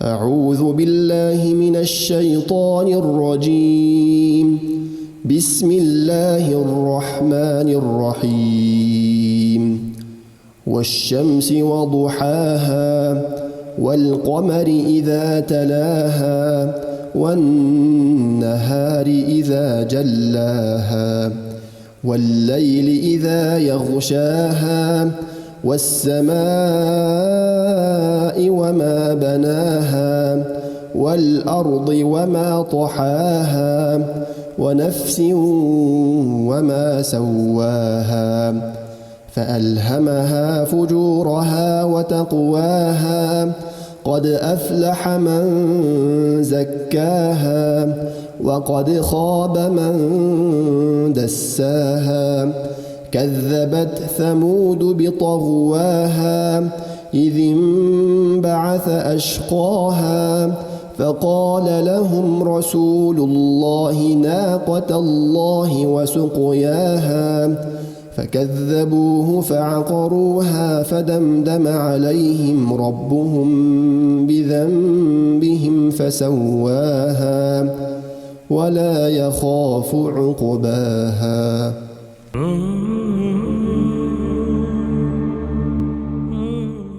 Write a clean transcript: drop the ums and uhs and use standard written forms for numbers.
أعوذ بالله من الشيطان الرجيم. بسم الله الرحمن الرحيم. والشمس وضحاها والقمر إذا تلاها والنهار إذا جلاها والليل إذا يغشاها والسماء وما بناها والأرض وما طحاها ونفس وما سواها فألهمها فجورها وتقواها قد أفلح من زكاها وقد خاب من دساها كذبت ثمود بطغواها إذ انبعث أشقاها فقال لهم رسول الله ناقة الله وسقياها فكذبوه فعقروها فدمدم عليهم ربهم بذنبهم فسواها ولا يخاف عقباها.